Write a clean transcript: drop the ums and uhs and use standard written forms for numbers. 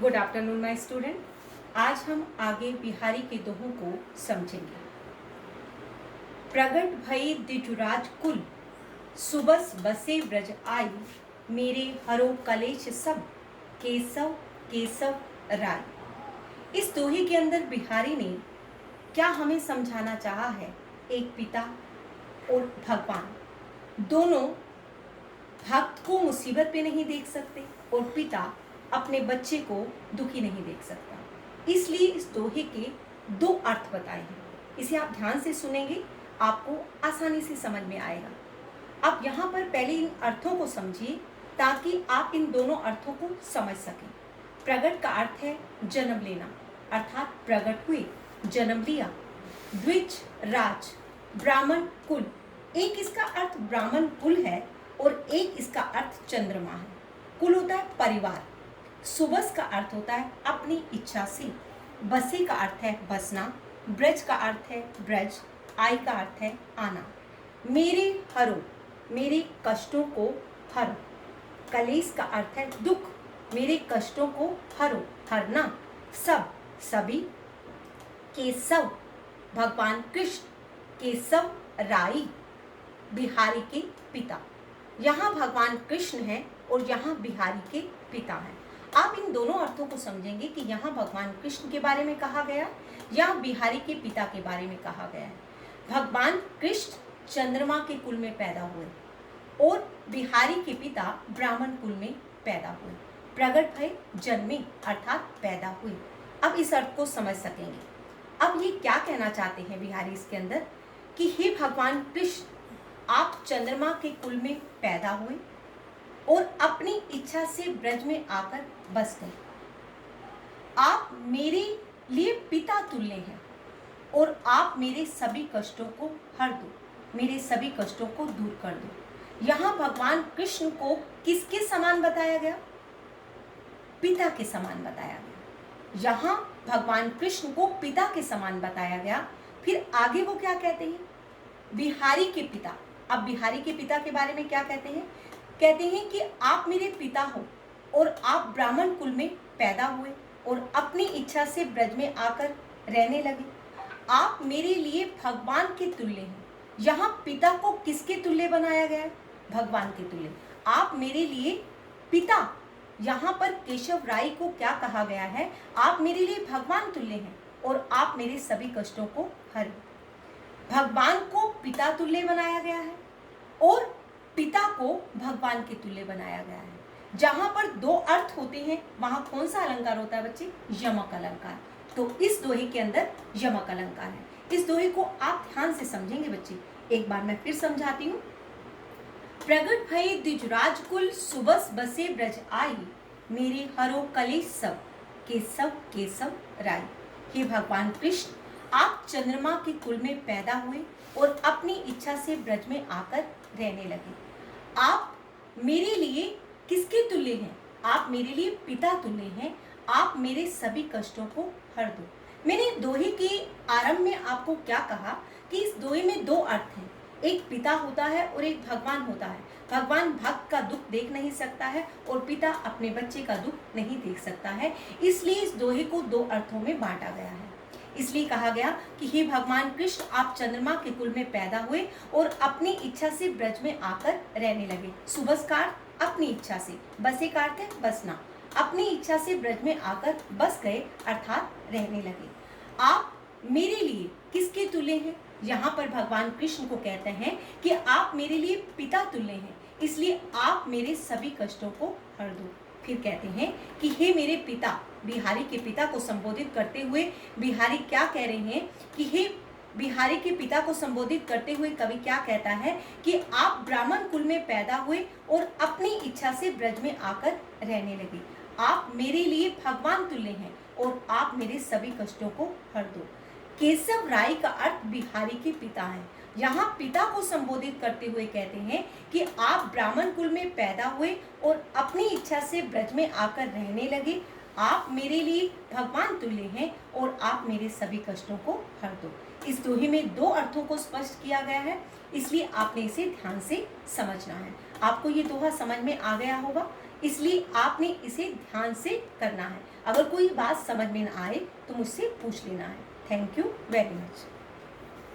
Good afternoon my student. आज हम आगे बिहारी के दोहों को समझेंगे। प्रगट भई द्विजुराज कुल, सुबस बसे ब्रज आई, मेरे हरो कलेश सब, केशव केशव राय। इस दोहे के अंदर बिहारी ने क्या हमें समझाना चाहा है? एक पिता और भगवान दोनों भक्त को मुसीबत पे नहीं देख सकते और पिता अपने बच्चे को दुखी नहीं देख सकता, इसलिए इस दोहे के दो अर्थ बताए हैं। इसे आप ध्यान से सुनेंगे, आपको आसानी से समझ में आएगा। अब यहाँ पर पहले इन अर्थों को समझिए ताकि आप इन दोनों अर्थों को समझ सकें। प्रगट का अर्थ है जन्म लेना, अर्थात प्रगट हुए, जन्म लिया। द्विज राज, ब्राह्मण कुल, एक इसका अर्थ ब्राह्मण कुल है और एक इसका अर्थ चंद्रमा है। कुल होता है परिवार। सुबस का अर्थ होता है अपनी इच्छा से। बसे का अर्थ है बसना। ब्रज का अर्थ है ब्रज। आई का अर्थ है आना। मेरे हरो, मेरे कष्टों को हरो। कलेश का अर्थ है दुख, मेरे कष्टों को हरो, हरना। सब, सभी। केशव, भगवान कृष्ण। केशव राई, बिहारी के पिता। यहाँ भगवान कृष्ण है और यहाँ बिहारी के पिता हैं। आप इन दोनों अर्थों को समझेंगे कि यहाँ भगवान कृष्ण के बारे में कहा गया, यहाँ बिहारी के पिता के बारे में कहा गया है। भगवान कृष्ण चंद्रमा के कुल में पैदा हुए और बिहारी के पिता ब्राह्मण कुल में पैदा हुए। प्रगट भय, जन्मे, अर्थात पैदा हुए। अब इस अर्थ को समझ सकेंगे। अब ये क्या कहना चाहते हैं बिहारी इसके अंदर कि हे भगवान कृष्ण, आप चंद्रमा के कुल में पैदा हुए और अपनी इच्छा से ब्रज में आकर बस गए। आप मेरे लिए पिता तुल्य हैं और आप मेरे सभी कष्टों को हर दो, मेरे सभी कष्टों को दूर कर दो। यहाँ भगवान कृष्ण को किसके समान बताया गया? पिता के समान बताया गया। यहाँ भगवान कृष्ण को पिता के समान बताया गया। फिर आगे वो क्या कहते हैं? बिहारी के पिता। अब बिहारी के पिता के बारे में क्या कहते हैं? कहते हैं कि आप मेरे पिता हो और आप ब्राह्मण कुल में पैदा हुए और अपनी इच्छा से ब्रज में आकर रहने लगे। आप मेरे लिए भगवान के तुल्य हैं। यहाँ पिता को किसके तुल्य बनाया गया है? भगवान के तुल्य। आप मेरे लिए पिता, यहाँ पर केशव राय को क्या कहा गया है? आप मेरे लिए भगवान तुल्य हैं और आप मेरे सभी कष्टों को हर। भगवान को पिता तुल्य बनाया गया है और पिता को भगवान के तुल्य बनाया गया है। जहां पर दो अर्थ होते हैं वहां कौन सा अलंकार होता है बच्चे? यमक अलंकार। तो इस दोहे के अंदर यमक अलंकार है। इस दोहे को आप ध्यान से समझेंगे बच्चे। एक बार मैं फिर समझाती हूँ। प्रगट भय द्विजराज कुल, सुबस बसे ब्रज आई, मेरे हरो कलेश सब, केशव केशव राय। हे भगवान कृष्ण, आप चंद्रमा के कुल में पैदा हुए और अपनी इच्छा से ब्रज में आकर रहने लगे। आप मेरे लिए किसके तुल्य हैं? आप मेरे लिए पिता तुल्य हैं। आप मेरे सभी कष्टों को हर दो। मैंने दोहे के आरंभ में आपको क्या कहा कि इस दोहे में दो अर्थ हैं। एक पिता होता है और एक भगवान होता है। भगवान भक्त का दुख देख नहीं सकता है और पिता अपने बच्चे का दुख नहीं देख सकता है, इसलिए इस दोहे को दो अर्थों में बांटा गया है। इसलिए कहा गया कि हे भगवान कृष्ण, आप चंद्रमा के कुल में पैदा हुए और अपनी इच्छा से ब्रज में आकर रहने लगे। सुबस का अर्थ अपनी इच्छा से, बसे का अर्थ है बसना। अपनी इच्छा से ब्रज में आकर बस गए अर्थात रहने लगे। आप मेरे लिए किसके तुल्य हैं? यहाँ पर भगवान कृष्ण को कहते हैं कि आप मेरे लिए पिता तुल्य हैं, इसलिए आप मेरे सभी कष्टों को हर दो। फिर कहते हैं कि हे मेरे पिता, बिहारी के पिता को संबोधित करते हुए बिहारी क्या कह रहे हैं कि हे बिहारी के पिता को संबोधित करते हुए कवि क्या कहता है कि आप ब्राह्मण कुल में पैदा हुए और अपनी इच्छा से ब्रज में आकर रहने लगे। आप मेरे लिए भगवान तुल्य हैं और आप मेरे सभी कष्टों को हर दो। केशव राय का अर्थ बिहारी के पिता है। यहाँ पिता को संबोधित करते हुए कहते हैं कि आप ब्राह्मण कुल में पैदा हुए और अपनी इच्छा से ब्रज में आकर रहने लगे। आप मेरे लिए भगवान तुल्य हैं और आप मेरे सभी कष्टों को हर दो। इस दोहे में दो अर्थों को स्पष्ट किया गया है, इसलिए आपने इसे ध्यान से समझना है। आपको ये दोहा समझ में आ गया होगा, इसलिए आपने इसे ध्यान से करना है। अगर कोई बात समझ में ना आए तो मुझसे पूछ लेना है। Thank you very much.